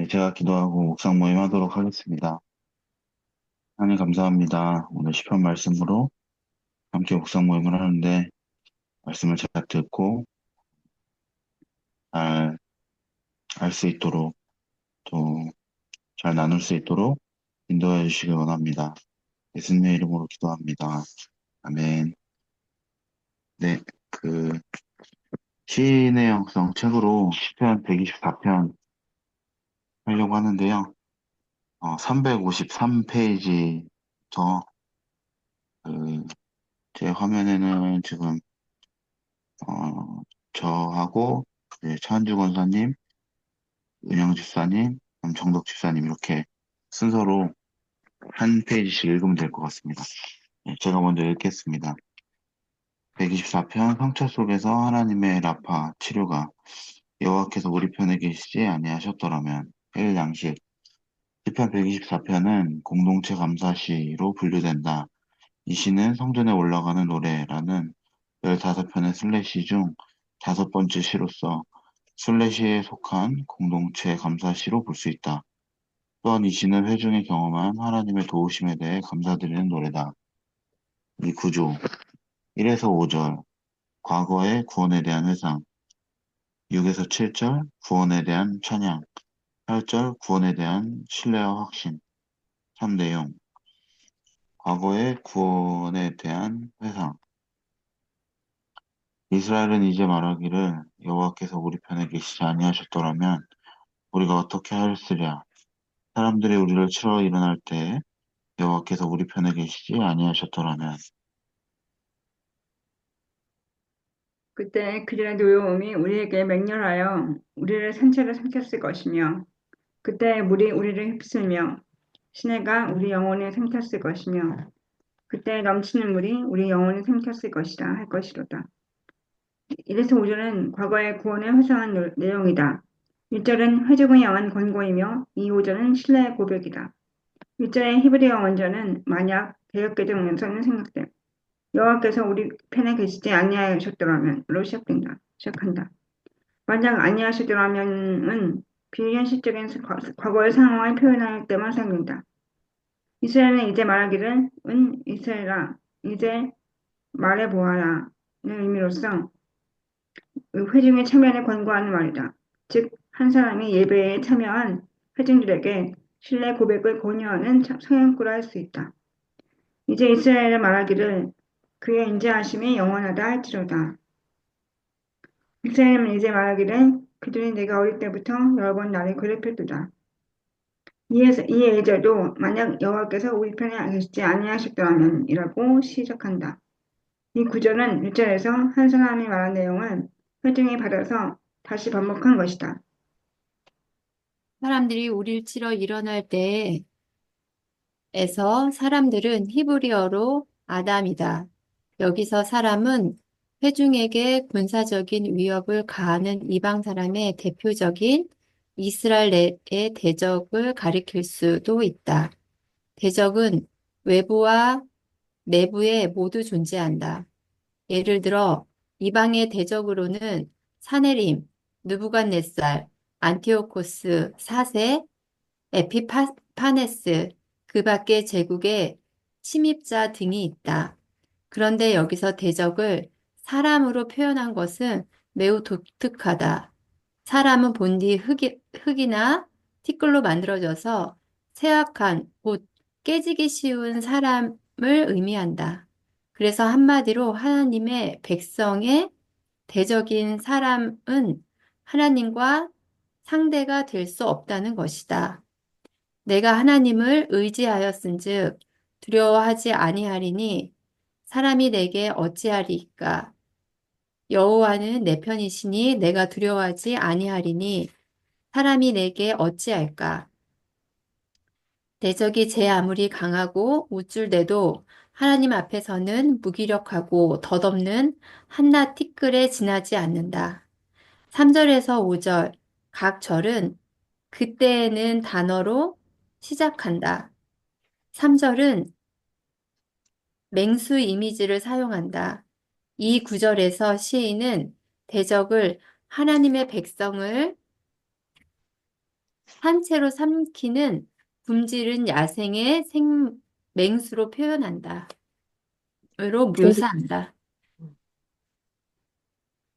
네, 제가 기도하고 묵상 모임 하도록 하겠습니다. 하나님 감사합니다. 오늘 시편 말씀으로 함께 묵상 모임을 하는데 말씀을 잘 듣고 잘 알 수 있도록 또 잘 나눌 수 있도록 인도해 주시길 원합니다. 예수님의 이름으로 기도합니다. 아멘. 네, 그 시인의 영성 책으로 시편 124편 하려고 하는데요. 353페이지부터 제 화면에는 지금 저하고 차한주 권사님, 은영 집사님, 정덕 집사님 이렇게 순서로 한 페이지씩 읽으면 될 것 같습니다. 네, 제가 먼저 읽겠습니다. 124편 상처 속에서 하나님의 라파 치료가 여호와께서 우리 편에 계시지 아니하셨더라면 1 양식 시편 124편은 공동체 감사시로 분류된다. 이 시는 성전에 올라가는 노래라는 15편의 슬래시 중 다섯 번째 시로서 슬래시에 속한 공동체 감사시로 볼 수 있다. 또한 이 시는 회중이 경험한 하나님의 도우심에 대해 감사드리는 노래다. 이 구조 1에서 5절 과거의 구원에 대한 회상 6에서 7절 구원에 대한 찬양 8절 구원에 대한 신뢰와 확신 3 내용 과거의 구원에 대한 회상 이스라엘은 이제 말하기를 여호와께서 우리 편에 계시지 아니하셨더라면 우리가 어떻게 하였으랴 사람들이 우리를 치러 일어날 때 여호와께서 우리 편에 계시지 아니하셨더라면 그때 그들의 노여움이 우리에게 맹렬하여 우리를 산채로 삼켰을 것이며 그때 물이 우리를 휩쓸며 시내가 우리 영혼을 삼켰을 것이며 그때 넘치는 물이 우리 영혼을 삼켰을 것이라 할 것이로다. 1에서 5절은 과거의 구원을 회상한 내용이다. 1절은 회족을 향한 권고이며 2, 5절은 신뢰의 고백이다. 1절의 히브리어 원전은 만약 개역개정 원서는 생략됨. 여호와께서 우리 편에 계시지 아니하셨더라면로 시작한다. 만약 아니하시더라면은 비현실적인 과거의 상황을 표현할 때만 사용된다. 이스라엘은 이제 말하기를 은 이스라엘아 이제 말해보아라는 의미로서 회중의 참여를 권고하는 말이다. 즉 한 사람이 예배에 참여한 회중들에게 신뢰 고백을 권유하는 서양구라 할 수 있다. 이제 이스라엘은 말하기를 그의 인자하심이 영원하다 할지로다. 이스라엘은 이제 말하기를 그들이 내가 어릴 때부터 여러 번 나를 괴롭혔도다. 이 예절도 만약 여호와께서 우리 편에 계시지 아니하셨더라면 이라고 시작한다. 이 구절은 1절에서 한 사람이 말한 내용을 회중이 받아서 다시 반복한 것이다. 사람들이 우리를 치러 일어날 때에서 사람들은 히브리어로 아담이다. 여기서 사람은 회중에게 군사적인 위협을 가하는 이방 사람의 대표적인 이스라엘의 대적을 가리킬 수도 있다. 대적은 외부와 내부에 모두 존재한다. 예를 들어 이방의 대적으로는 사네림, 느부갓네살, 안티오코스 4세, 에피파네스, 그 밖의 제국의 침입자 등이 있다. 그런데 여기서 대적을 사람으로 표현한 것은 매우 독특하다. 사람은 본디 흙이나 티끌로 만들어져서 쇠약한, 곧 깨지기 쉬운 사람을 의미한다. 그래서 한마디로 하나님의 백성의 대적인 사람은 하나님과 상대가 될 수 없다는 것이다. 내가 하나님을 의지하였은즉 두려워하지 아니하리니 사람이 내게 어찌하리까? 여호와는 내 편이시니 내가 두려워하지 아니하리니 사람이 내게 어찌할까? 대적이 제 아무리 강하고 우쭐대도 하나님 앞에서는 무기력하고 덧없는 한낱 티끌에 지나지 않는다. 3절에서 5절 각 절은 그때에는 단어로 시작한다. 3절은 맹수 이미지를 사용한다. 이 구절에서 시인은 대적을 하나님의 백성을 산채로 삼키는 굶주린 야생의 맹수로 표현한다. 로 묘사한다.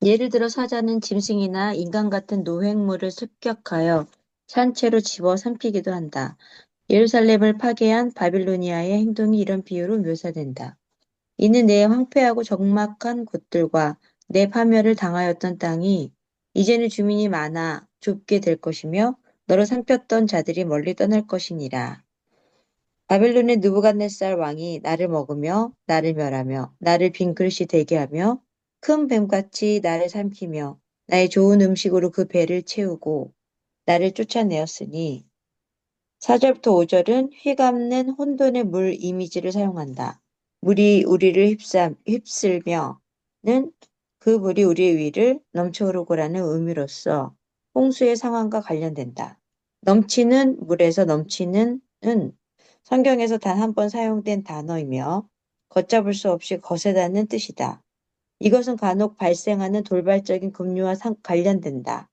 예를 들어 사자는 짐승이나 인간 같은 노획물을 습격하여 산채로 집어 삼키기도 한다. 예루살렘을 파괴한 바빌로니아의 행동이 이런 비유로 묘사된다. 이는 내 황폐하고 적막한 곳들과 내 파멸을 당하였던 땅이 이제는 주민이 많아 좁게 될 것이며 너로 삼켰던 자들이 멀리 떠날 것이니라. 바벨론의 느부갓네살 왕이 나를 먹으며 나를 멸하며 나를 빈 그릇이 되게 하며 큰 뱀같이 나를 삼키며 나의 좋은 음식으로 그 배를 채우고 나를 쫓아내었으니 4절부터 5절은 휘감는 혼돈의 물 이미지를 사용한다. 물이 우리를 휩쓸며는 그 물이 우리의 위를 넘쳐오르고라는 의미로서 홍수의 상황과 관련된다. 넘치는 물에서 넘치는은 성경에서 단 한 번 사용된 단어이며 걷잡을 수 없이 거세다는 뜻이다. 이것은 간혹 발생하는 돌발적인 급류와 관련된다.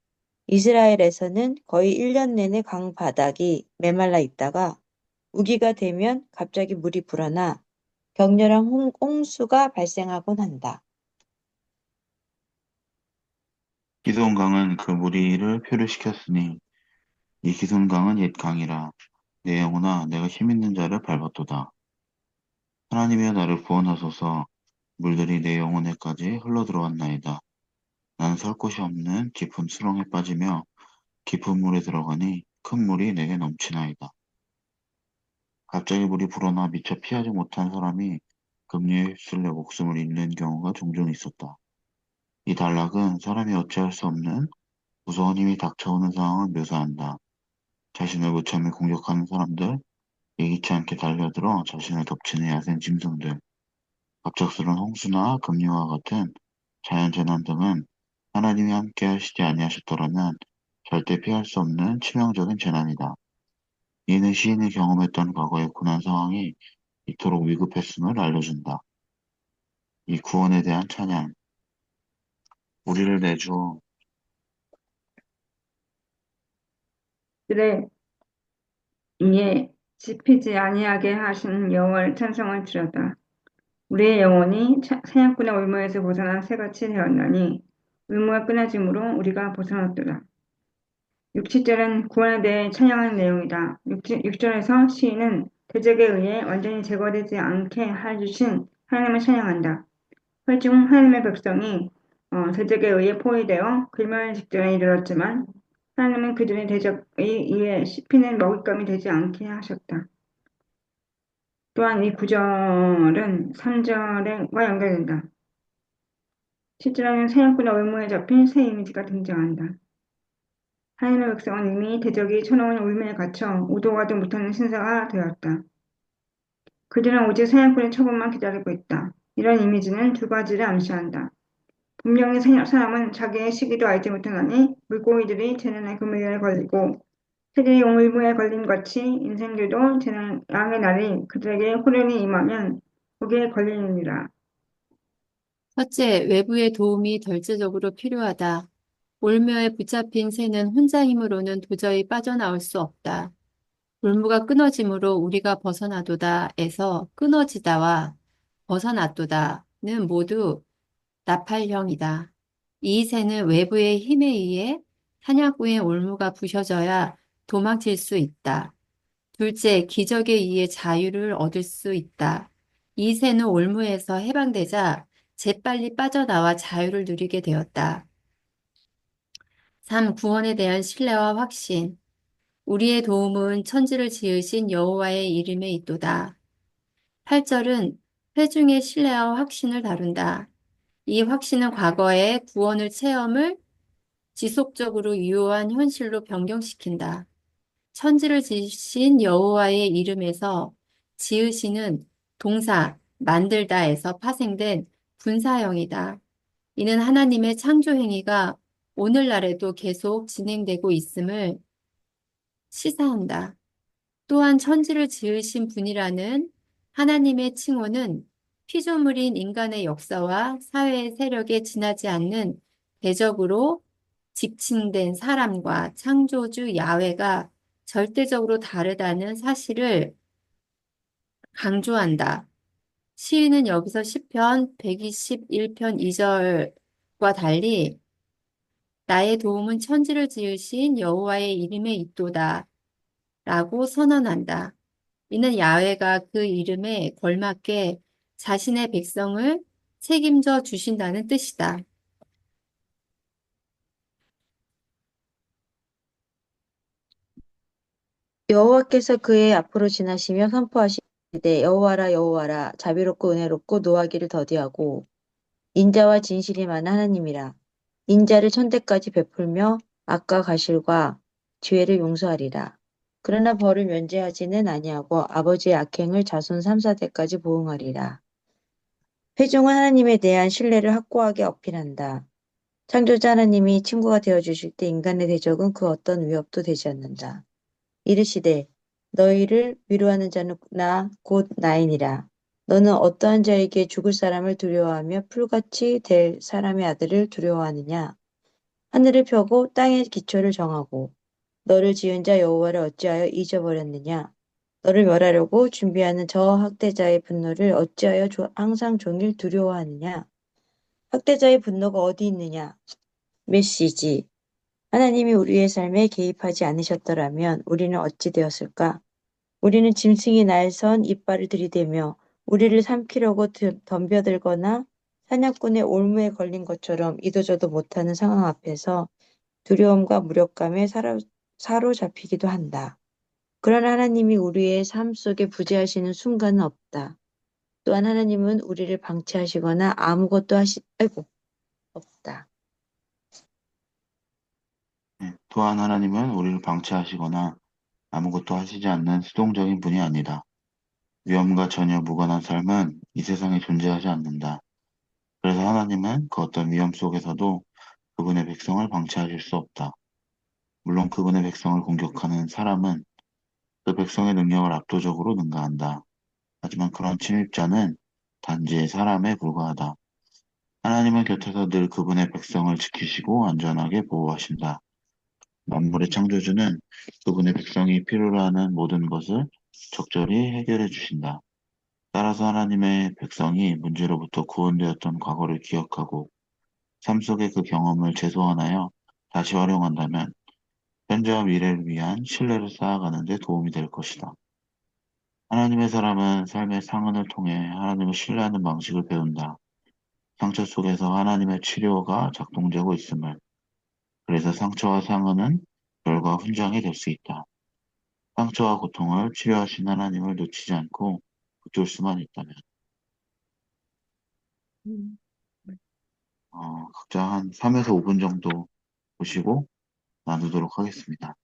이스라엘에서는 거의 1년 내내 강 바닥이 메말라 있다가 우기가 되면 갑자기 물이 불어나 격렬한 홍수가 발생하곤 한다. 기손강은 그 무리를 표류시켰으니 이 기손강은 옛 강이라 내 영혼아 내가 힘있는 자를 밟았도다. 하나님이여 나를 구원하소서. 물들이 내 영혼에까지 흘러들어왔나이다. 나는 설 곳이 없는 깊은 수렁에 빠지며 깊은 물에 들어가니 큰 물이 내게 넘치나이다. 갑자기 물이 불어나 미처 피하지 못한 사람이 급류에 휩쓸려 목숨을 잃는 경우가 종종 있었다. 이 단락은 사람이 어찌할 수 없는 무서운 힘이 닥쳐오는 상황을 묘사한다. 자신을 무참히 공격하는 사람들, 예기치 않게 달려들어 자신을 덮치는 야생 짐승들, 갑작스러운 홍수나 급류와 같은 자연재난 등은 하나님이 함께 하시지 아니하셨더라면 절대 피할 수 없는 치명적인 재난이다. 이는 시인이 경험했던 과거의 고난 상황이 이토록 위급했음을 알려준다. 이 구원에 대한 찬양, 우리를 내주어 그래 이에 짚히지 아니하게 하신 여호와를 찬송을 드렸다. 우리의 영혼이 사냥꾼의 올무에서 벗어난 새같이 되었나니 올무가 끊어짐으로 우리가 벗어났도다. 6, 7절은 구원에 대해 찬양하는 내용이다. 6절에서 시인은 대적에 의해 완전히 제거되지 않게 해주신 하나님을 찬양한다. 회중 하나님의 백성이 대적에 의해 포위되어 글멸 직전에 이르렀지만 하나님은 그들의 대적에 의해 씹히는 먹잇감이 되지 않게 하셨다. 또한 이 구절은 3절과 연결된다. 7절에는 사냥꾼의 올무에 잡힌 새 이미지가 등장한다. 하나님의 백성은 이미 대적이 쳐놓은 울매에 갇혀 오도 가도 못하는 신사가 되었다. 그들은 오직 사냥꾼의 처분만 기다리고 있다. 이런 이미지는 두 가지를 암시한다. 분명히 사람은 자기의 시기도 알지 못하나니 물고기들이 재난의 금요일에 걸리고 새들이 용울무에 걸림 같이 인생들도 재앙의 날이 그들에게 호련히 임하면 거기에 걸리느니라. 첫째, 외부의 도움이 절제적으로 필요하다. 올무에 붙잡힌 새는 혼자 힘으로는 도저히 빠져나올 수 없다. 올무가 끊어짐으로 우리가 벗어나도다에서 끊어지다와 벗어났도다는 모두 나팔형이다. 이 새는 외부의 힘에 의해 사냥꾼의 올무가 부셔져야 도망칠 수 있다. 둘째, 기적에 의해 자유를 얻을 수 있다. 이 새는 올무에서 해방되자 재빨리 빠져나와 자유를 누리게 되었다. 3. 구원에 대한 신뢰와 확신. 우리의 도움은 천지를 지으신 여호와의 이름에 있도다. 8절은 회중의 신뢰와 확신을 다룬다. 이 확신은 과거의 구원을 체험을 지속적으로 유효한 현실로 변경시킨다. 천지를 지으신 여호와의 이름에서 지으시는 동사 만들다에서 파생된 분사형이다. 이는 하나님의 창조 행위가 오늘날에도 계속 진행되고 있음을 시사한다. 또한 천지를 지으신 분이라는 하나님의 칭호는 피조물인 인간의 역사와 사회의 세력에 지나지 않는 대적으로 직칭된 사람과 창조주 야훼가 절대적으로 다르다는 사실을 강조한다. 시인은 여기서 시편 121편 2절과 달리 나의 도움은 천지를 지으신 여호와의 이름에 있도다 라고 선언한다. 이는 야훼가 그 이름에 걸맞게 자신의 백성을 책임져 주신다는 뜻이다. 여호와께서 그의 앞으로 지나시며 선포하시되 여호와라 여호와라 자비롭고 은혜롭고 노하기를 더디하고 인자와 진실이 많은 하나님이라. 인자를 천대까지 베풀며 악과 가실과 죄를 용서하리라. 그러나 벌을 면제하지는 아니하고 아버지의 악행을 자손 3, 4대까지 보응하리라. 회중은 하나님에 대한 신뢰를 확고하게 어필한다. 창조자 하나님이 친구가 되어주실 때 인간의 대적은 그 어떤 위협도 되지 않는다. 이르시되 너희를 위로하는 자는 나 곧 나이니라. 너는 어떠한 자에게 죽을 사람을 두려워하며 풀같이 될 사람의 아들을 두려워하느냐. 하늘을 펴고 땅의 기초를 정하고 너를 지은 자 여호와를 어찌하여 잊어버렸느냐. 너를 멸하려고 준비하는 저 학대자의 분노를 어찌하여 항상 종일 두려워하느냐. 학대자의 분노가 어디 있느냐. 메시지. 하나님이 우리의 삶에 개입하지 않으셨더라면 우리는 어찌 되었을까? 우리는 짐승이 날선 이빨을 들이대며 우리를 삼키려고 덤벼들거나 사냥꾼의 올무에 걸린 것처럼 이도저도 못하는 상황 앞에서 두려움과 무력감에 사로잡히기도 한다. 그러나 하나님이 우리의 삶 속에 부재하시는 순간은 없다. 또한 하나님은 우리를 방치하시거나 아무것도 없다. 또한 하나님은 우리를 방치하시거나 아무것도 하시지 않는 수동적인 분이 아니다. 위험과 전혀 무관한 삶은 이 세상에 존재하지 않는다. 그래서 하나님은 그 어떤 위험 속에서도 그분의 백성을 방치하실 수 없다. 물론 그분의 백성을 공격하는 사람은 그 백성의 능력을 압도적으로 능가한다. 하지만 그런 침입자는 단지 사람에 불과하다. 하나님은 곁에서 늘 그분의 백성을 지키시고 안전하게 보호하신다. 만물의 창조주는 그분의 백성이 필요로 하는 모든 것을 적절히 해결해 주신다. 따라서 하나님의 백성이 문제로부터 구원되었던 과거를 기억하고 삶 속의 그 경험을 재소환하여 다시 활용한다면 현재와 미래를 위한 신뢰를 쌓아가는 데 도움이 될 것이다. 하나님의 사람은 삶의 상흔을 통해 하나님을 신뢰하는 방식을 배운다. 상처 속에서 하나님의 치료가 작동되고 있음을. 그래서 상처와 상흔은 결과 훈장이 될 수 있다. 상처와 고통을 치료하신 하나님을 놓치지 않고 붙들 수만 있다면. 각자 한 3에서 5분 정도 보시고 나누도록 하겠습니다.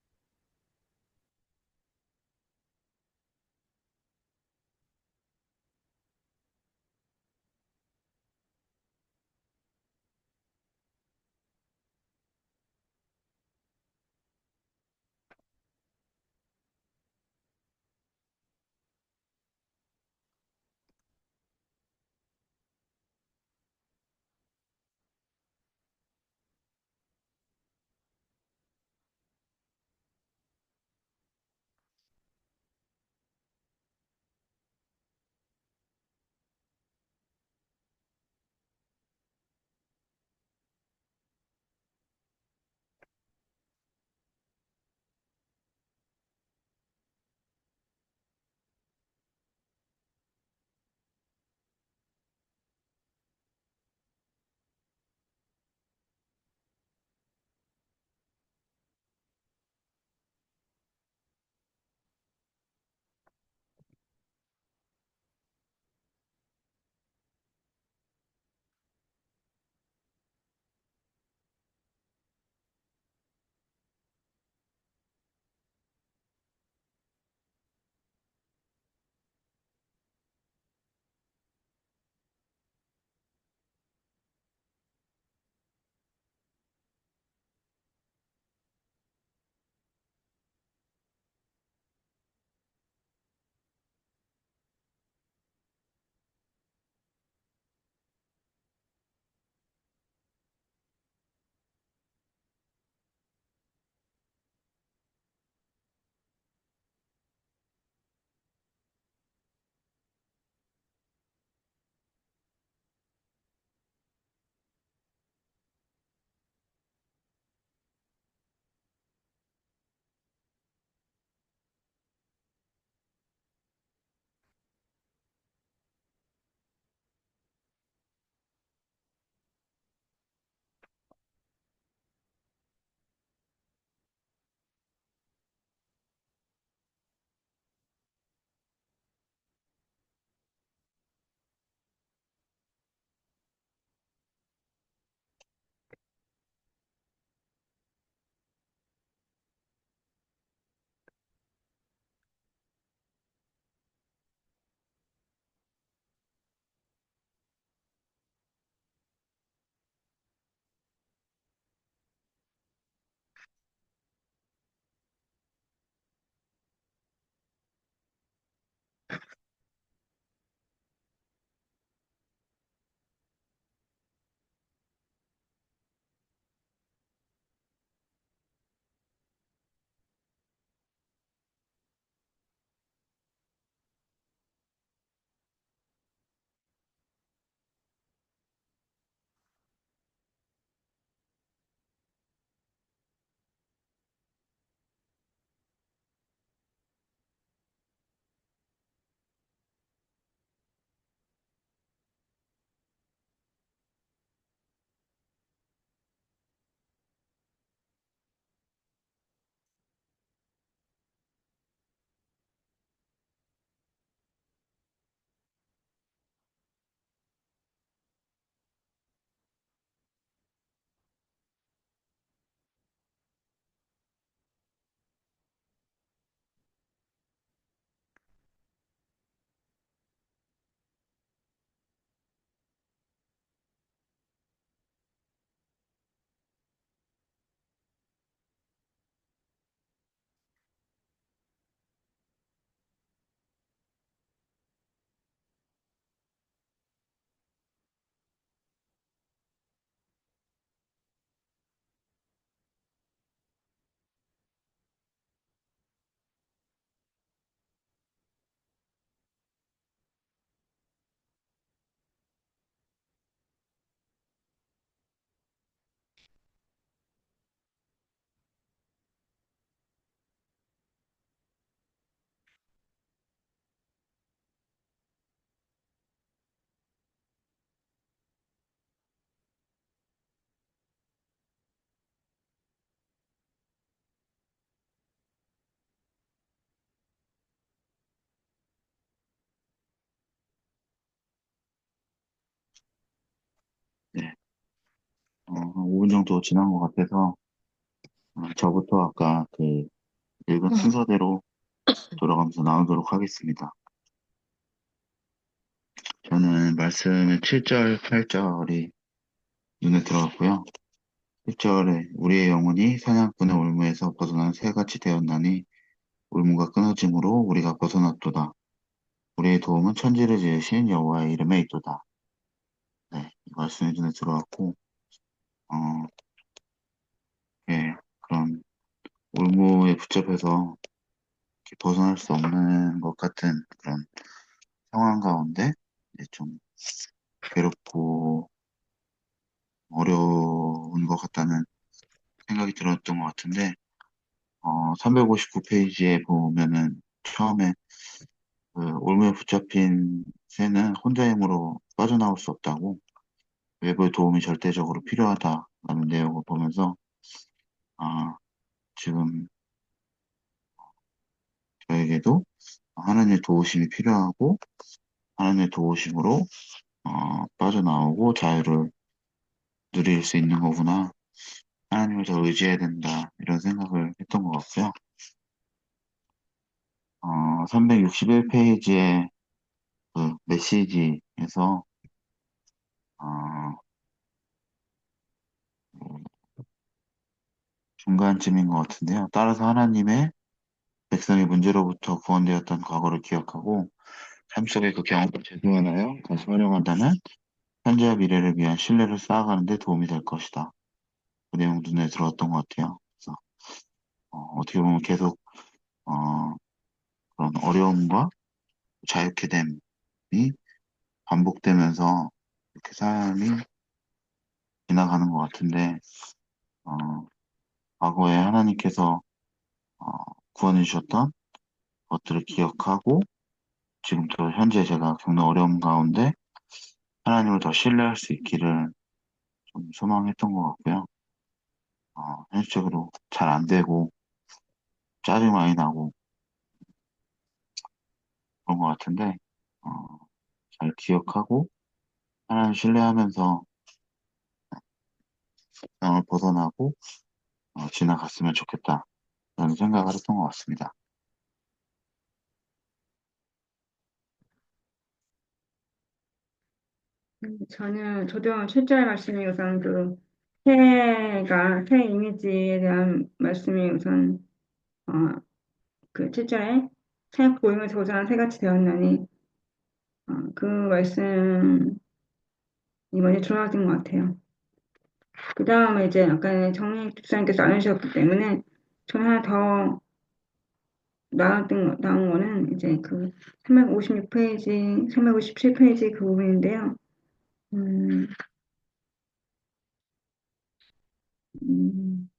네, 한 5분 정도 지난 것 같아서 저부터 아까 그 읽은 순서대로 돌아가면서 나누도록 하겠습니다. 저는 말씀의 7절, 8절이 눈에 들어갔고요. 1절에 우리의 영혼이 사냥꾼의 올무에서 벗어난 새같이 되었나니 올무가 끊어짐으로 우리가 벗어났도다. 우리의 도움은 천지를 지으신 여호와의 이름에 있도다. 네, 이 말씀이 눈에 들어왔고, 어, 예, 그런 올무에 붙잡혀서 이렇게 벗어날 수 없는 것 같은 그런 상황 가운데 이제 좀 괴롭고 어려운 것 같다는 생각이 들었던 것 같은데, 359페이지에 보면은 처음에 그 올무에 붙잡힌 새는 혼자 힘으로 빠져나올 수 없다고 외부의 도움이 절대적으로 필요하다라는 내용을 보면서 아, 지금 저에게도 하나님의 도우심이 필요하고 하나님의 도우심으로 빠져나오고 자유를 누릴 수 있는 거구나. 하나님을 더 의지해야 된다. 이런 생각을 했던 것 같고요. 361페이지의 그 메시지에서 어, 중간쯤인 것 같은데요. 따라서 하나님의 백성의 문제로부터 구원되었던 과거를 기억하고 삶 속의 그 경험을 재조언하여 다시 활용한다면 현재와 미래를 위한 신뢰를 쌓아가는 데 도움이 될 것이다. 그 내용 눈에 들어왔던 것 같아요. 그래서 떻게 보면 계속 어, 그런 어려움과 자유케 됨이 반복되면서 이렇게 삶이 지나가는 것 같은데 어, 과거에 하나님께서 어, 구원해 주셨던 것들을 기억하고 지금도 현재 제가 겪는 어려움 가운데 하나님을 더 신뢰할 수 있기를 좀 소망했던 것 같고요. 현실적으로 잘 안 되고 짜증 많이 나고 그런 것 같은데 어, 잘 기억하고 하나님 신뢰하면서 상을 벗어나고 지나갔으면 좋겠다 라는 생각을 했던 것 같습니다. 저도 실제 말씀이 우선 새 이미지에 대한 말씀이 우선, 어, 그 7절에 생각 모임에서 벗어난 새같이 되었나니 그 말씀이 먼저 들어왔던 것 같아요. 그 다음에 이제 아까 정리 집사님께서 나누셨기 때문에 저는 하나 더 나온 거는 이제 그 356페이지, 357페이지 그 부분인데요. 음, 음,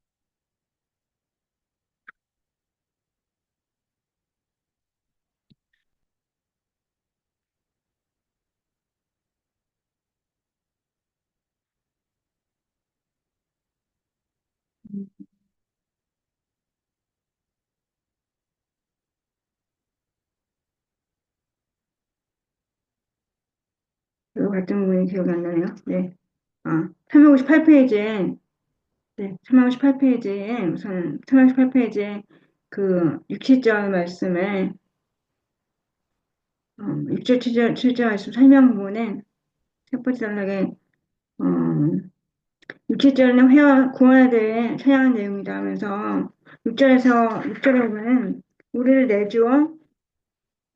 이거 같은 부분이 기억이 안 나네요. 네. 358페이지에, 네, 358페이지에, 우선 358페이지에 그 6, 7절 말씀에, 6절, 7절 말씀 설명 부분에 첫 번째 단락에, 어, 6, 7절은 회와 구원에 대해 찬양한 내용이다 하면서 6절에 보면은 우리를 내주어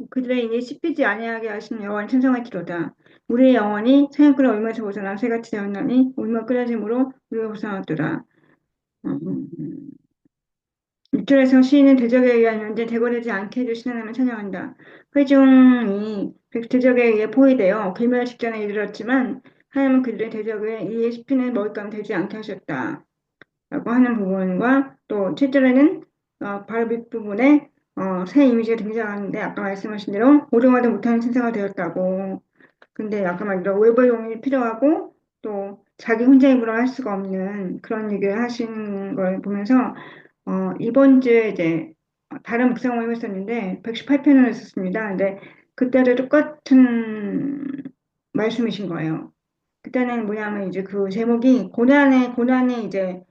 그들의 인이 씹히지 아니하게 하신 여호와를 찬송할지로다. 우리의 영혼이 사냥꾼의 올무에서 벗어나 새같이 되었나니 올무 끓여짐으로 우리가 벗어났더라. 6절에서 시인은 대적에 의한 현재 대거되지 않게 해주신 하나님을 찬양한다. 회중이 대적에 의해 포위되어 괴멸 직전에 이르렀지만 하나님은 그들의 대적에 이에 씹히는 먹잇감 되지 않게 하셨다. 라고 하는 부분과 또 7절에는 바로 밑부분에 새 이미지가 등장하는데 아까 말씀하신 대로 오종하지 못하는 신세가 되었다고. 근데 아까 말대로 외부 용이 필요하고 또 자기 혼자 힘으로 할 수가 없는 그런 얘기를 하시는 걸 보면서 이번 주에 이제 다른 묵상 모임을 했었는데 118편을 했었습니다. 근데 그때도 똑같은 말씀이신 거예요. 그때는 뭐냐면 이제 그 제목이 고난이 이제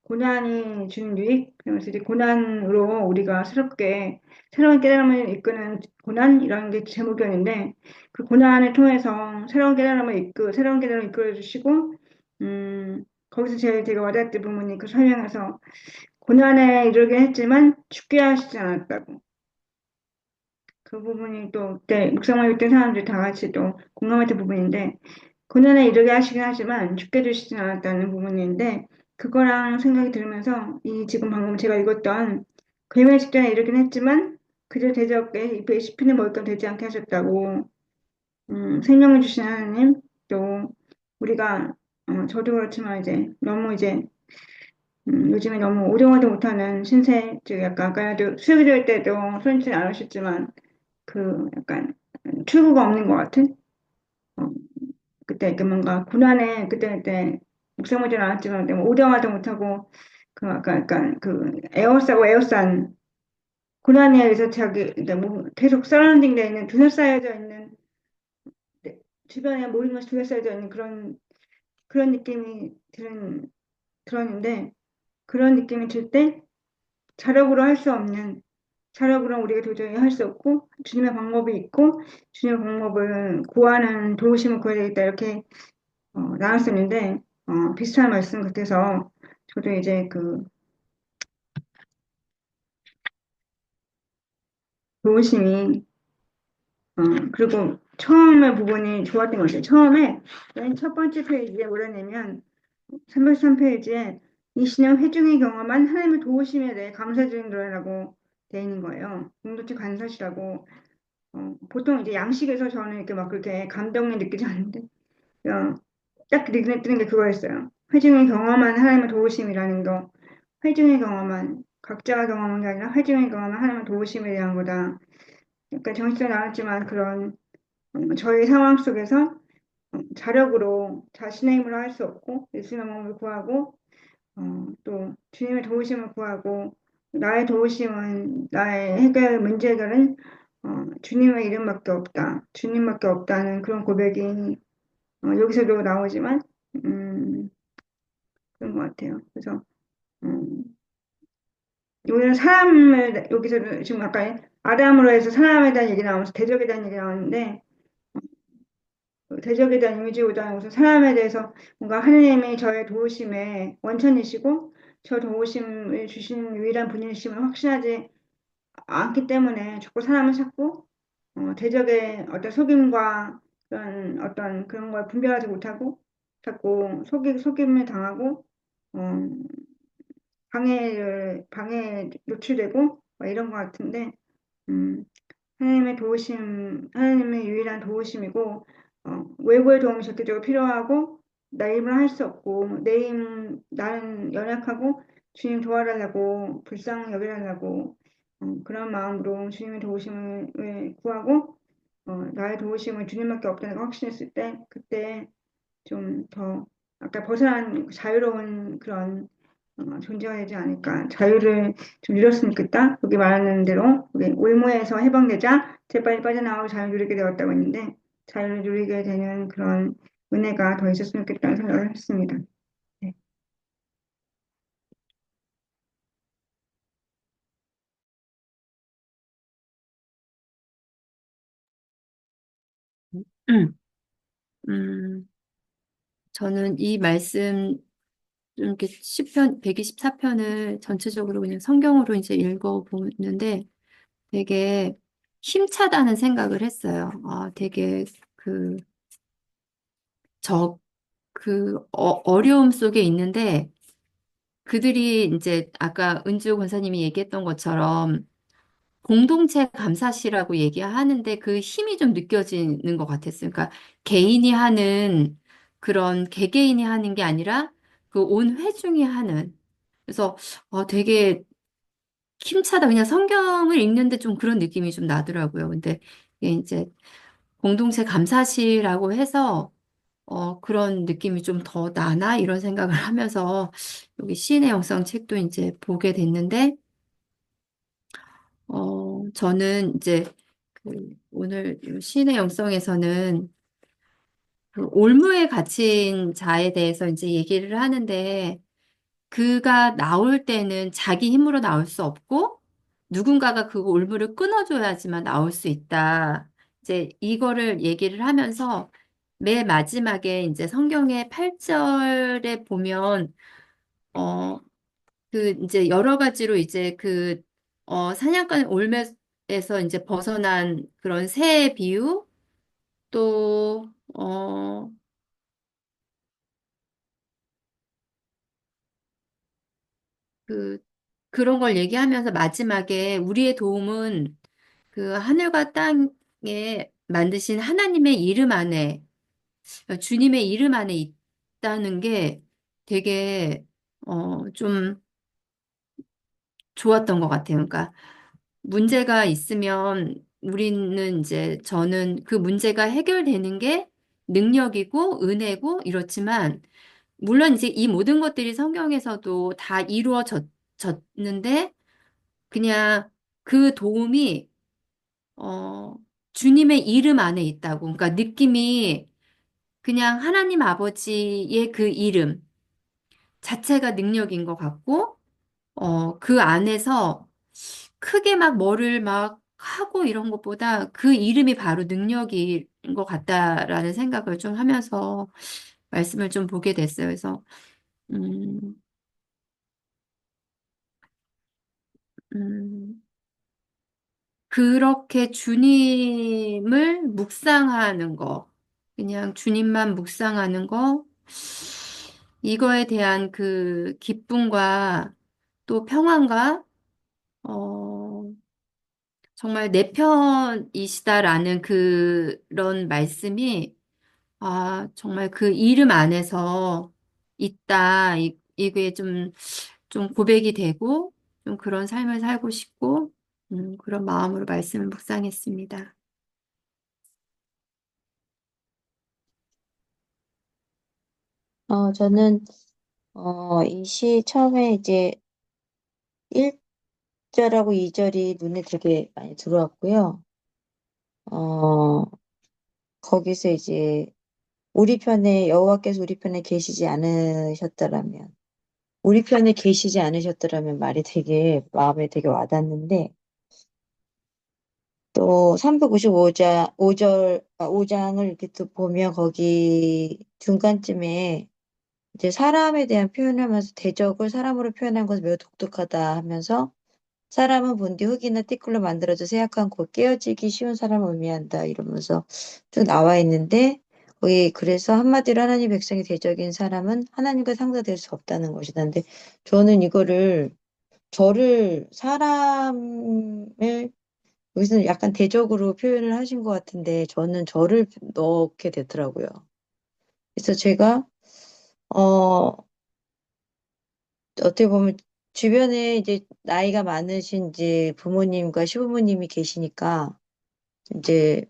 고난이 주는 유익, 그러면서 이제 고난으로 우리가 새로운 깨달음을 이끄는 고난 이런 게 제목이었는데 그 고난을 통해서 새로운 깨달음을 이끌어 주시고 거기서 제가 와닿았던 부분이 그 설명에서 고난에 이르긴 했지만 죽게 하시지 않았다고. 그 부분이 또 그때 묵상을 했던 사람들이 다 같이 또 공감했던 부분인데 고난에 이르게 하시긴 하지만 죽게 해주시진 않았다는 부분인데 그거랑 생각이 들으면서 이 지금 방금 제가 읽었던 괴멸 직전에 이르긴 했지만 그들 대적에 입에 씹히는 먹잇감 되지 않게 하셨다고 생명을 주신 하나님 또 우리가 저도 그렇지만 이제 너무 이제 요즘에 너무 오정하지 못하는 신세 즉 약간 아까도 수요일 때도 손짓 안 하셨지만 그 약간 출구가 없는 것 같은 어, 그때 이렇게 뭔가 고난에 그때 묵상하지 않았지만 뭐 오정하지 못하고 그 약간 그 에워싸고 에워싼 고난에 의해서 자기 이제 뭐 계속 서라운딩 돼 있는 둘러싸여져 있는 네, 주변에 모든 것이 둘러싸여져 있는 그런 느낌이 들었는데 그런 느낌이 들 때 자력으로 할 수 없는 자력으로는 우리가 도저히 할 수 없고 주님의 방법이 있고 주님의 방법을 구하는 도우심을 구해야 되겠다 이렇게 나눴었는데 비슷한 말씀 같아서 저도 이제 그 도우심이 그리고 처음에 부분이 좋았던 것 같아요. 처음에 맨 첫 번째 페이지에 뭐라냐면 303페이지에 이 신은 회중이 경험한 하나님의 도우심에 대해 감사드린다라고 되어 있는 거예요. 공동체 간사시라고 보통 이제 양식에서 저는 이렇게 막 그렇게 감동을 느끼지 않는데 어, 딱 느끼는 게 그거였어요. 회중이 경험한 하나님의 도우심이라는 거. 회중이 경험한 각자가 경험한 게 아니라 회중이 경험한 하나님의 도우심에 대한 거다. 약간 정신이 나왔지만 그런 저희 상황 속에서 자력으로 자신의 힘으로 할 수 없고 예수님의 몸을 구하고 또 주님의 도우심을 구하고 나의 도우심은 나의 문제 해결은 주님의 이름밖에 없다. 주님밖에 없다는 그런 고백이 여기서도 나오지만 그런 것 같아요. 그래서 음, 여기는 사람을 여기서 지금 아까 아담으로 해서 사람에 대한 얘기 나오면서 대적에 대한 얘기 나왔는데 그 대적에 대한 이미지보다는 우선 사람에 대해서 뭔가 하느님이 저의 도우심의 원천이시고 저 도우심을 주신 유일한 분이심을 확신하지 않기 때문에 자꾸 사람을 찾고 대적의 어떤 속임과 그런 어떤 그런 걸 분별하지 못하고 자꾸 속임을 당하고 어, 방해에 노출되고 뭐 이런 것 같은데 음, 하나님의 유일한 도우심이고, 외부의 도움이 절대적으로 필요하고, 나 힘으로 할 수 없고, 나는 연약하고, 주님 도와달라고, 불쌍히 여겨달라고, 그런 마음으로 주님의 도우심을 구하고, 나의 도우심은 주님밖에 없다는 걸 확신했을 때, 그때 좀 더, 아까 벗어난 자유로운 그런 존재가 되지 않을까. 자유를 좀 누렸으면 좋겠다. 여기 말하는 대로 우리 올무에서 해방되자 재빨리 빠져나오고 자유를 누리게 되었다고 했는데 자유를 누리게 되는 그런 은혜가 더 있었으면 좋겠다는 생각을 했습니다. 네. 음, 저는 이 말씀 좀 이렇게 시편 124편을 전체적으로 그냥 성경으로 이제 읽어보는데 되게 힘차다는 생각을 했어요. 되게 그, 어려움 속에 있는데 그들이 이제 아까 은주 권사님이 얘기했던 것처럼 공동체 감사시라고 얘기하는데 그 힘이 좀 느껴지는 것 같았어요. 그러니까 개인이 하는 그런 개개인이 하는 게 아니라 그 온 회중이 하는. 그래서 되게 힘차다. 그냥 성경을 읽는데 좀 그런 느낌이 좀 나더라고요. 근데 이게 이제 공동체 감사시라고 해서 그런 느낌이 좀 더 나나 이런 생각을 하면서 여기 시인의 영성 책도 이제 보게 됐는데 저는 이제 오늘 이 시인의 영성에서는 그 올무에 갇힌 자에 대해서 이제 얘기를 하는데 그가 나올 때는 자기 힘으로 나올 수 없고 누군가가 그 올무를 끊어줘야지만 나올 수 있다. 이제 이거를 얘기를 하면서 맨 마지막에 이제 성경의 8절에 보면 어, 이제 여러 가지로 이제 사냥꾼 올매에서 이제 벗어난 그런 새의 비유 또 그 그런 걸 얘기하면서 마지막에 우리의 도움은 그 하늘과 땅에 만드신 하나님의 이름 안에 주님의 이름 안에 있다는 게 되게 좀 좋았던 것 같아요. 그러니까 문제가 있으면 우리는 이제 저는 그 문제가 해결되는 게 능력이고 은혜고 이렇지만 물론 이제 이 모든 것들이 성경에서도 다 이루어졌는데 그냥 그 도움이 어 주님의 이름 안에 있다고. 그러니까 느낌이 그냥 하나님 아버지의 그 이름 자체가 능력인 것 같고 그 안에서 크게 막 뭐를 막 하고 이런 것보다 그 이름이 바로 능력인 것 같다라는 생각을 좀 하면서 말씀을 좀 보게 됐어요. 그래서, 음, 음, 그렇게 주님을 묵상하는 거, 그냥 주님만 묵상하는 거, 이거에 대한 그 기쁨과 또 평안과, 어, 정말 내 편이시다라는 그런 말씀이 정말 그 이름 안에서 있다. 이게 좀 고백이 되고 좀 그런 삶을 살고 싶고 그런 마음으로 말씀을 묵상했습니다. 저는 이 시 처음에 이제 1절하고 2절이 눈에 되게 많이 들어왔고요. 어, 거기서 이제 우리 편에 여호와께서 우리 편에 계시지 않으셨더라면 우리 편에 계시지 않으셨더라면 말이 되게 마음에 되게 와닿는데 또 395장 5장을 이렇게 또 보면 거기 중간쯤에 이제 사람에 대한 표현을 하면서 대적을 사람으로 표현한 것이 매우 독특하다 하면서 사람은 본디 흙이나 티끌로 만들어져 쇠약한 곧 깨어지기 쉬운 사람을 의미한다. 이러면서 쭉 나와 있는데 거기 그래서 한마디로 하나님 백성의 대적인 사람은 하나님과 상대될 수 없다는 것이다. 근데 저는 이거를 저를 사람을 여기서는 약간 대적으로 표현을 하신 것 같은데 저는 저를 넣게 되더라고요. 그래서 제가 어 어떻게 보면 주변에 이제 나이가 많으신 이제 부모님과 시부모님이 계시니까 이제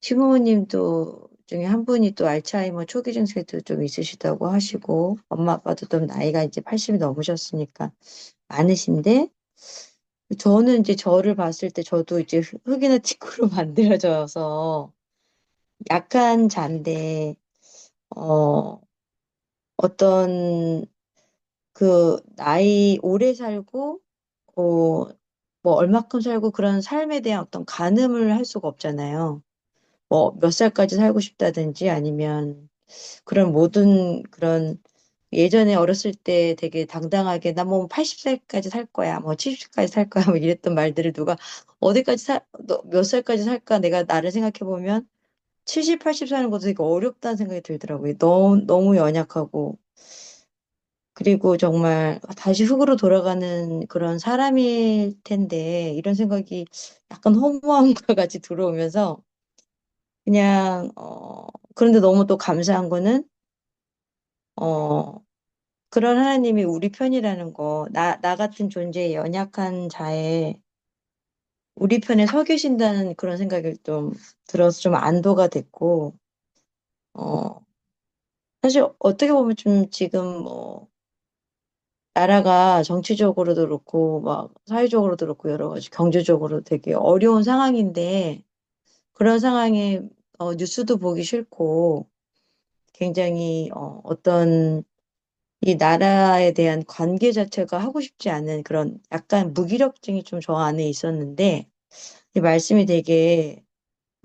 시부모님도 중에 한 분이 또 알츠하이머 초기 증세도 좀 있으시다고 하시고 엄마 아빠도 좀 나이가 이제 80이 넘으셨으니까 많으신데 저는 이제 저를 봤을 때 저도 이제 흙이나 티끌로 만들어져서 약한 자인데 어 어떤 그 나이 오래 살고 어 뭐 얼마큼 살고 그런 삶에 대한 어떤 가늠을 할 수가 없잖아요. 뭐 몇 살까지 살고 싶다든지 아니면 그런 모든 그런 예전에 어렸을 때 되게 당당하게 나 뭐 80살까지 살 거야, 뭐 70살까지 살 거야, 뭐 이랬던 말들을 누가 어디까지 몇 살까지 살까 내가 나를 생각해 보면 70, 80 사는 것도 되게 어렵다는 생각이 들더라고요. 너무 연약하고 그리고 정말 다시 흙으로 돌아가는 그런 사람일 텐데 이런 생각이 약간 허무함과 같이 들어오면서 그냥 그런데 너무 또 감사한 거는 어 그런 하나님이 우리 편이라는 거, 나 같은 존재의 연약한 자의 우리 편에 서 계신다는 그런 생각이 좀 들어서 좀 안도가 됐고, 어, 사실 어떻게 보면 좀 지금 뭐, 나라가 정치적으로도 그렇고, 막 사회적으로도 그렇고, 여러 가지 경제적으로 되게 어려운 상황인데, 그런 상황에 뉴스도 보기 싫고, 굉장히 어떤 이 나라에 대한 관계 자체가 하고 싶지 않은 그런 약간 무기력증이 좀 저 안에 있었는데, 이 말씀이 되게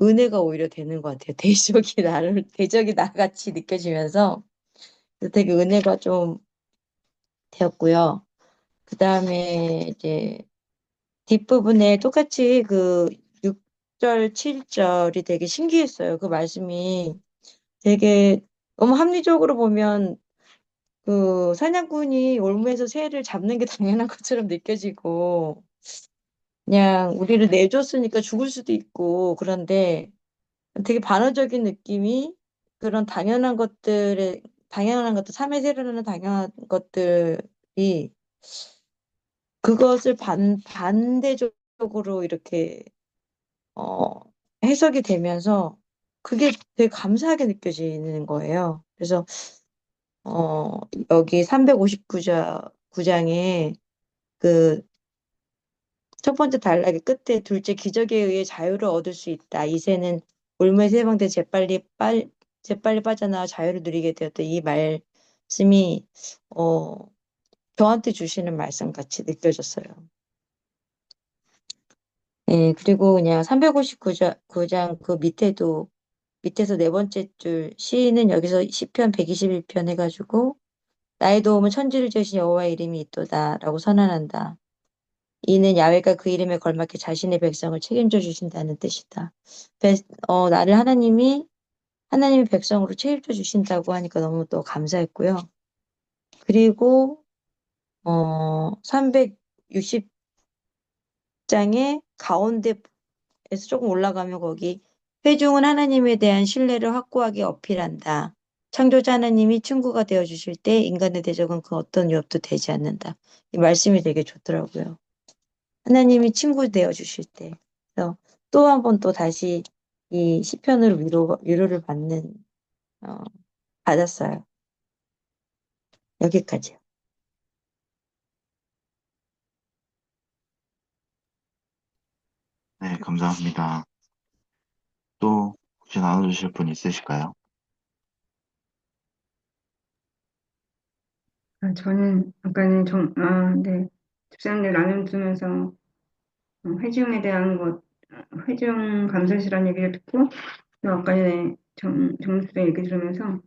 은혜가 오히려 되는 것 같아요. 대적이 나같이 느껴지면서 되게 은혜가 좀 되었고요. 그 다음에 이제 뒷부분에 똑같이 그 6절, 7절이 되게 신기했어요. 그 말씀이 되게 너무 합리적으로 보면 그 사냥꾼이 올무에서 새를 잡는 게 당연한 것처럼 느껴지고 그냥 우리를 내줬으니까 죽을 수도 있고 그런데 되게 반어적인 느낌이 그런 당연한 것들 삶의 세로는 당연한 것들이 그것을 반대적으로 이렇게 어 해석이 되면서 그게 되게 감사하게 느껴지는 거예요. 그래서 어 여기 359장에 그 첫 번째 단락의 끝에 둘째 기적에 의해 자유를 얻을 수 있다. 이 새는 올무에서 해방돼 재빨리 빠져나와 자유를 누리게 되었다. 이 말씀이 어, 저한테 주시는 말씀 같이 느껴졌어요. 예, 그리고 그냥 359장 그 밑에서 네 번째 줄 시는 여기서 시편 121편 해가지고 나의 도움은 천지를 지으신 여호와의 이름이 있도다라고 선언한다. 이는 야훼가 그 이름에 걸맞게 자신의 백성을 책임져 주신다는 뜻이다. 나를 하나님의 백성으로 책임져 주신다고 하니까 너무 또 감사했고요. 그리고 360장의 가운데에서 조금 올라가면 거기 회중은 하나님에 대한 신뢰를 확고하게 어필한다. 창조자 하나님이 친구가 되어 주실 때 인간의 대적은 그 어떤 위협도 되지 않는다. 이 말씀이 되게 좋더라고요. 하나님이 친구 되어 주실 때. 그래서 또 한 번 또 다시 이 시편으로 위로를 어, 받았어요. 여기까지요. 네, 감사합니다. 또 혹시 나눠주실 분 있으실까요? 저는 아까는 네. 집사님들 나눠주면서 회중에 대한 회중 감사시라는 얘기를 듣고, 또 아까 전에 정수의 얘기 들으면서,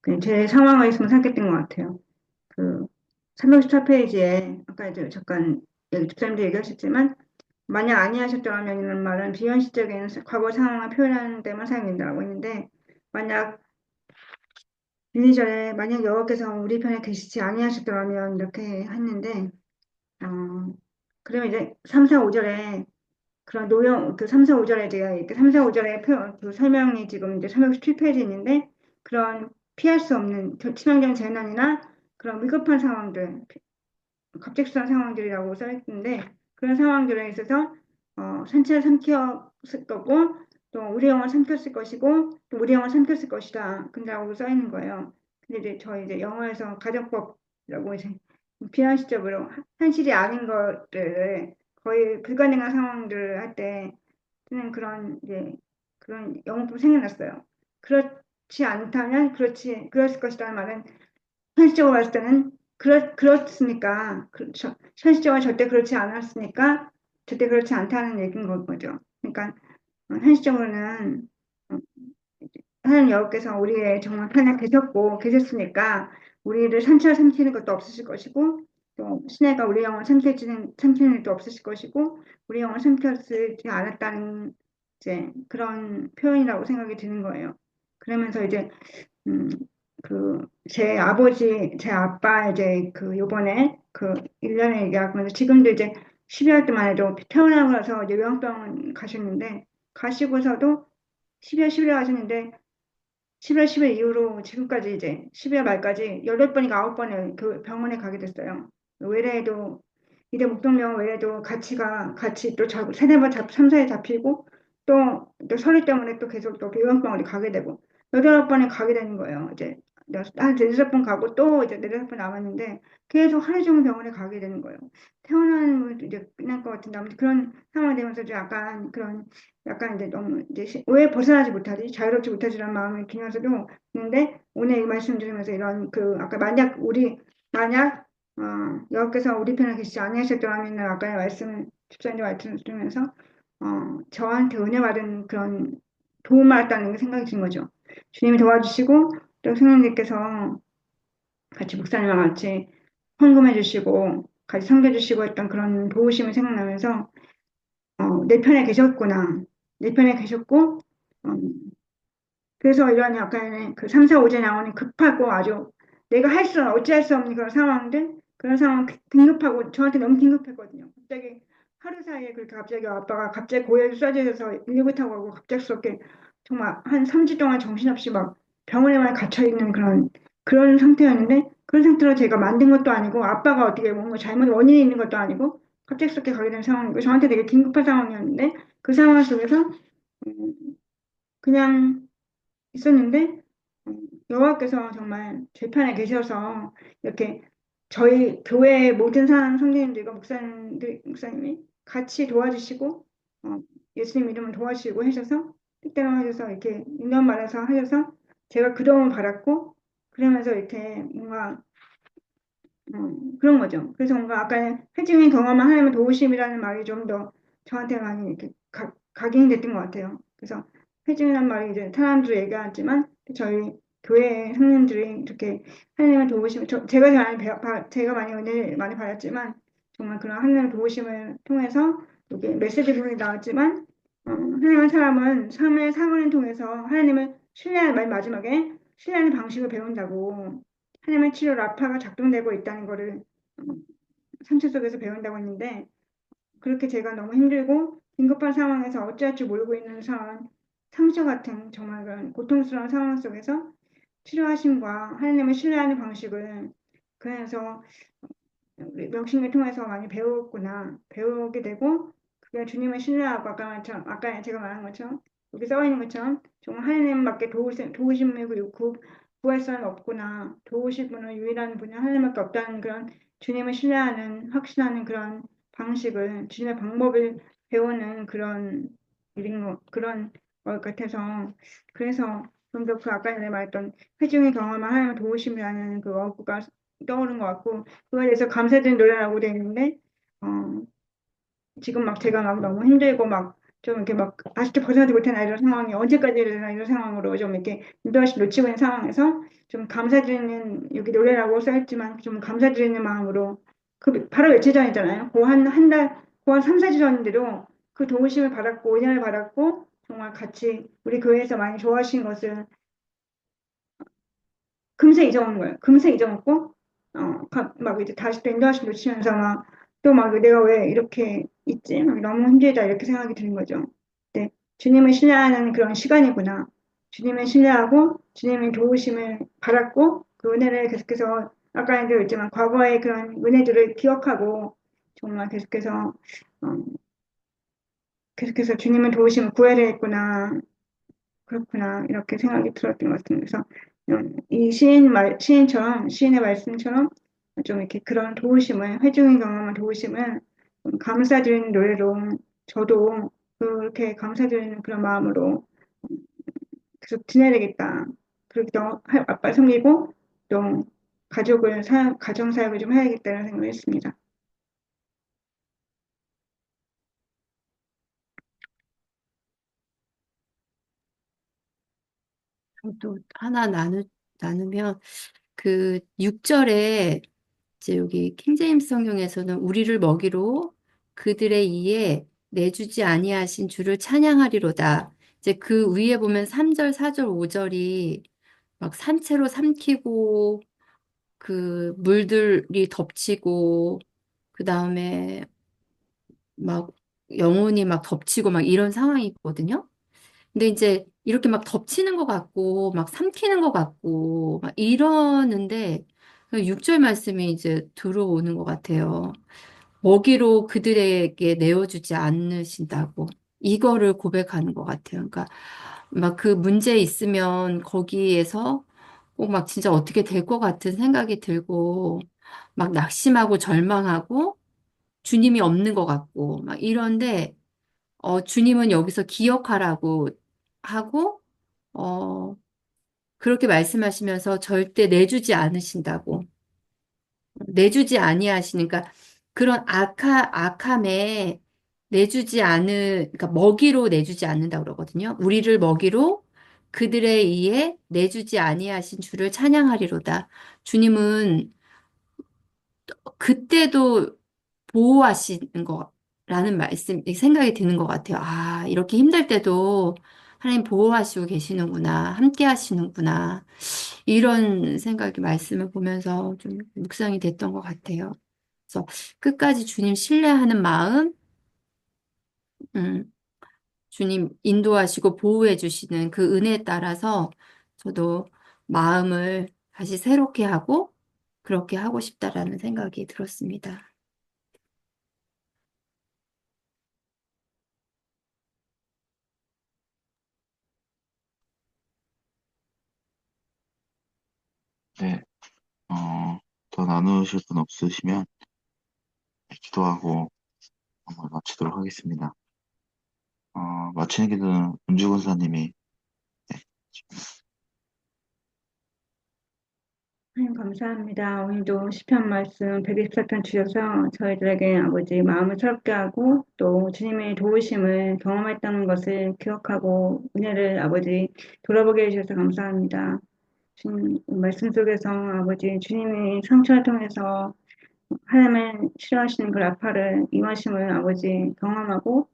그냥 제 상황을 좀 생각했던 것 같아요. 그, 314페이지에, 아까 이제 잠깐 집사님도 얘기하셨지만 만약 아니하셨더라면 이런 말은 비현실적인 과거 상황을 표현하는 데만 사용된다고 했는데 만약 1, 2절에 만약 여호와께서 우리 편에 계시지 아니하셨더라면 이렇게 했는데 그러면 이제 3, 4, 5절에 그런 노형 그 3, 4, 5절에 이제 이렇게 3, 4, 5절에 그 설명이 지금 이제 317페이지 있는데 그런 피할 수 없는 치명적 재난이나 그런 위급한 상황들 갑작스러운 상황들이라고 써 있는데 그런 상황들에 있어서 산채를 삼켰을 거고 또 우리 영을 삼켰을 것이고 또 우리 영을 삼켰을 것이다. 근데라고 써 있는 거예요. 근데 이제 저희 이제 영어에서 가정법이라고 이제 비현실적으로 현실이 아닌 것들을 거의 불가능한 상황들을 할 때 쓰는 그런 이제 그런 영어법 생겨났어요. 그렇지 않다면 그랬을 것이라는 말은 현실적으로 봤을 때는 그렇으니까 그렇죠. 현실적으로 절대 그렇지 않았으니까 절대 그렇지 않다는 얘기인 거죠. 그러니까 현실적으로는 어, 하나님 여호와께서 우리의 정말 편에 계셨고 계셨으니까 우리를 산채로 삼키는 것도 없으실 것이고 또 시내가 우리 영을 삼키는 일도 없으실 것이고 우리 영을 삼켰지 않았다는 이제 그런 표현이라고 생각이 드는 거예요. 그러면서 이제 음, 제 아빠 이제 요번에 1년에 얘기하면서 지금도 이제 12월 때만 해도 태어나고 나서 이제 요양병원 가셨는데 가시고서도 12월 10일에 가셨는데 11월 10일 이후로 지금까지 이제 12월 말까지 8번인가 9번을 그 병원에 가게 됐어요. 외래에도 이대 목동병원 외래도 같이 또 세네 번 3사에 잡히고 또 서류 때문에 또 계속 또 요양병원에 가게 되고 8번에 가게 되는 거예요. 이제 한 4번 가고 또 이제 4번 남았는데 계속 하루 종일 병원에 가게 되는 거예요. 태어나는 건 이제 끝날 것 같은데 아무튼 그런 상황이 되면서 좀 약간 이제 너무 이제 왜 벗어나지 못하지 자유롭지 못하지라는 마음이 들면서도 있는데 오늘 이 말씀 드리면서 이런 아까 만약 여호와께서 우리 편에 계시지 아니하셨더라면 아까의 말씀을 집사님 말씀 드리면서 저한테 은혜 받은 그런 도움 받았다는 생각이 든 거죠. 주님이 도와주시고 또 성령님께서 같이 목사님과 같이 헌금해 주시고 같이 섬겨 주시고 했던 그런 도우심이 생각나면서 내 편에 계셨구나. 내 편에 계셨고 그래서 이런 약간의 3, 4, 5제 나오는 급하고 아주 내가 어찌할 수 없는 그런 상황들 그런 상황 긴급하고 저한테 너무 긴급했거든요. 갑자기 하루 사이에 그렇게 갑자기 아빠가 갑자기 고열이 쏴져서 119 타고 가고 갑작스럽게 정말 한 3주 동안 정신없이 막 병원에만 갇혀 있는 그런 상태였는데 그런 상태로 제가 만든 것도 아니고 아빠가 어떻게 뭔가 잘못 원인이 있는 것도 아니고 갑작스럽게 가게 된 상황이고 저한테 되게 긴급한 상황이었는데 그 상황 속에서 음, 그냥 있었는데 여호와께서 정말 제 편에 계셔서 이렇게 저희 교회의 모든 성도님들과 목사님이 같이 도와주시고 예수님 이름을 도와주시고 하셔서 뜻대로 하셔서 이렇게 인간 말해서 하셔서 제가 그 도움을 받았고 그러면서 이렇게 뭔가 그런 거죠. 그래서 뭔가 아까 회중이 경험한 하나님의 도우심이라는 말이 좀 더 저한테 많이 이렇게 각인됐던 것 같아요. 그래서 회중이라는 말이 이제 사람들이 얘기하지만 저희 교회 성님들이 이렇게 하나님의 도우심, 제가 많이 은혜를 많이 받았지만 정말 그런 하나님의 도우심을 통해서 여기 메시지 부분이 나왔지만 하나님의 사람은 삶의 사건을 통해서 하나님을 신뢰하는 맨 마지막에 신뢰하는 방식을 배운다고 하나님의 치료 라파가 작동되고 있다는 거를 상처 속에서 배운다고 했는데 그렇게 제가 너무 힘들고 긴급한 상황에서 어찌할 줄 모르고 있는 상황, 상처 같은 정말 그런 고통스러운 상황 속에서 치료하심과 하나님을 신뢰하는 방식을 그래서 우리 명심을 통해서 많이 배우게 되고 그게 주님을 신뢰하고 아까 제가 말한 것처럼 여기 써 있는 것처럼 정말 하나님밖에 도우심을 구할 사람 없구나 도우실 분은 유일한 분이 하나님밖에 없다는 그런 주님을 신뢰하는 확신하는 그런 방식을 주님의 방법을 배우는 그런 것 같아서 그래서 좀 더 아까 전에 말했던 회중의 경험한 하나님의 도우심이라는 그 어구가 떠오른 것 같고 그거에 대해서 감사드린 노래라고 되어 있는데 어, 지금 막 제가 막 너무 힘들고 막 좀 이렇게 막 아직도 벗어나지 못한 이런 상황이 언제까지 이러나 이런 상황으로 좀 이렇게 유도하시 놓치고 있는 상황에서 좀 감사드리는 여기 노래라고 써있지만 좀 감사드리는 마음으로 그 바로 며칠 전이잖아요. 한 달, 한 3, 4주 전인데도 그 도우심을 받았고, 은혜를 받았고, 정말 같이 우리 교회에서 많이 좋아하신 것을 금세 잊어먹는 거예요. 금세 잊어먹고, 막 이제 다시 또 인도하심 놓치면서 막, 또 막 내가 왜 이렇게 있지? 막 너무 힘들다 이렇게 생각이 드는 거죠. 네, 주님을 신뢰하는 그런 시간이구나. 주님을 신뢰하고, 주님의 도우심을 받았고, 그 은혜를 계속해서, 아까도 했지만 과거의 그런 은혜들을 기억하고, 정말 어, 계속해서 주님의 도우심을 구해야 되겠구나. 그렇구나. 이렇게 생각이 들었던 것 같습니다. 그래서 이 시인처럼, 시인의 말씀처럼 좀 이렇게 그런 도우심을, 회중이 경험한 도우심을 좀 감사드리는 노래로 저도 그렇게 감사드리는 그런 마음으로 계속 지내야 되겠다. 그렇게 또 아빠 섬기고 또 가정 사역을 좀 해야겠다는 생각을 했습니다. 또 하나 나누면 그 6절에 이제 여기 킹제임스 성경에서는 우리를 먹이로 그들의 이에 내주지 아니하신 주를 찬양하리로다. 이제 그 위에 보면 3절, 4절, 5절이 막 산채로 삼키고 그 물들이 덮치고 그 다음에 막 영혼이 막 덮치고 막 이런 상황이 있거든요. 근데 이제 이렇게 막 덮치는 것 같고 막 삼키는 것 같고 막 이러는데 6절 말씀이 이제 들어오는 것 같아요. 먹이로 그들에게 내어주지 않으신다고 이거를 고백하는 것 같아요. 그러니까 막 그 문제 있으면 거기에서 꼭 막 진짜 어떻게 될 것 같은 생각이 들고 막 낙심하고 절망하고 주님이 없는 것 같고 막 이런데 주님은 여기서 기억하라고 하고 어, 그렇게 말씀하시면서 절대 내주지 않으신다고 내주지 아니하시니까 그런 악함에 내주지 않을 그러니까 먹이로 내주지 않는다고 그러거든요. 우리를 먹이로 그들에 의해 내주지 아니하신 주를 찬양하리로다. 주님은 그때도 보호하시는 거라는 말씀, 생각이 드는 것 같아요. 아, 이렇게 힘들 때도 하나님 보호하시고 계시는구나, 함께 하시는구나. 이런 생각이 말씀을 보면서 좀 묵상이 됐던 것 같아요. 그래서 끝까지 주님 신뢰하는 마음, 음, 주님 인도하시고 보호해 주시는 그 은혜에 따라서 저도 마음을 다시 새롭게 하고 그렇게 하고 싶다라는 생각이 들었습니다. 네, 더 나누실 분 없으시면 기도하고 한번 마치도록 하겠습니다. 마치는 기도는 은주 권사님이 네, 하나님 감사합니다. 오늘도 시편 말씀 124편 주셔서 저희들에게 아버지 마음을 새롭게 하고 또 주님의 도우심을 경험했다는 것을 기억하고 은혜를 아버지 돌아보게 해주셔서 감사합니다. 주님 말씀 속에서 아버지 주님의 상처를 통해서 하나님을 싫어하시는 그 라파를 임하심을 아버지 경험하고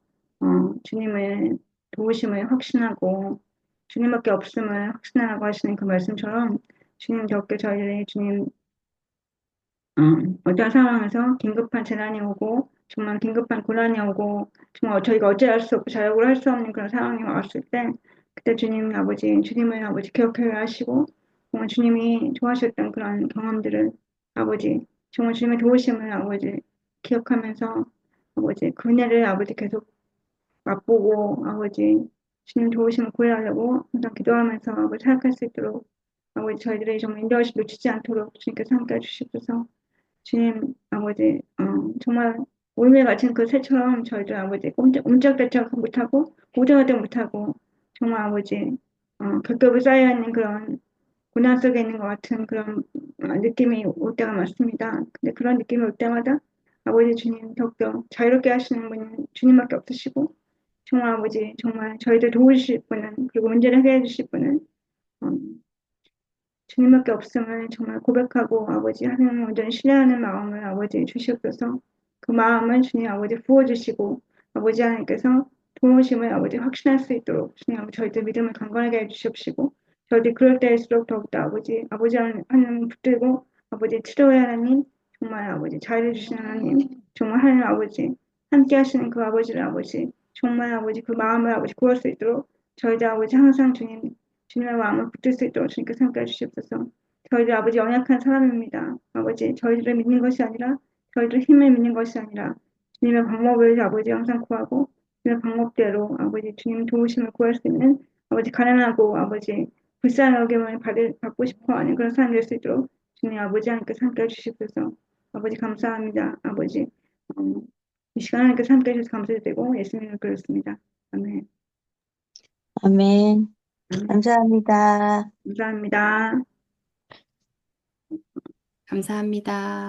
주님의 도우심을 확신하고 주님밖에 없음을 확신하라고 하시는 그 말씀처럼 주님 덕에 저희들이 주님 어떤 상황에서 긴급한 재난이 오고 정말 긴급한 고난이 오고 정말 저희가 어찌할 수 없고 자력으로 할 수 없는 그런 상황이 왔을 때 그때 주님 아버지 주님을 아버지 기억해 하시고 정말 주님이 좋아하셨던 그런 경험들을 아버지 정말 주님의 도우심을 아버지 기억하면서 아버지 그 은혜를 아버지 계속 맛보고 아버지 주님 도우심을 구해하려고 항상 기도하면서 아버지 살아갈 수 있도록 아버지 저희들이 정말 인도하시 놓치지 않도록 주님께서 함께 해주시옵소서. 주님 아버지 정말 울며 갇힌 그 새처럼 저희들 아버지 꼼짝달짝 못하고 고정하지 못하고 정말 아버지 겹겹이 쌓여있는 그런 고난 속에 있는 것 같은 그런 느낌이 올 때가 많습니다. 근데 그런 느낌이 올 때마다 아버지 주님 더욱더 자유롭게 하시는 분은 주님밖에 없으시고 정말 아버지 정말 저희들 도우실 분은 그리고 문제를 해결해 주실 분은 음, 주님밖에 없음을 정말 고백하고 아버지 하나님을 온전히 신뢰하는 마음을 아버지 주시옵소서. 그 마음을 주님 아버지 부어주시고 아버지 하나님께서 도우심을 아버지 확신할 수 있도록 주님 아버지 저희들 믿음을 강건하게 해주시옵시고 저희들 그럴 때일수록 더욱더 아버지 하나님 붙들고 아버지 치료의 하나님 정말 아버지 잘해 주시는 하나님 정말 하나님 아버지 함께 하시는 그 아버지를 아버지 정말 아버지 그 마음을 아버지 구할 수 있도록 저희들 아버지 항상 주님의 마음을 붙들 수 있도록 주님께서 함께 해주시옵소서. 저희들 아버지 연약한 사람입니다. 아버지 저희들을 믿는 것이 아니라 저희들 힘을 믿는 것이 아니라 주님의 방법을 아버지 항상 구하고 주님의 방법대로 아버지 주님 도우심을 구할 수 있는 아버지 가난하고 아버지 불쌍한 여김을 받고 싶어 하는 그런 사람 될 수 있도록 주님 아버지 하나님께서 함께 해주시옵소서. 아버지 감사합니다. 아버지 이 시간 하나님께서 함께 해주셔서 감사드리고 예수님을 그렸습니다. 아멘. 아멘. 아멘. 감사합니다. 감사합니다. 감사합니다.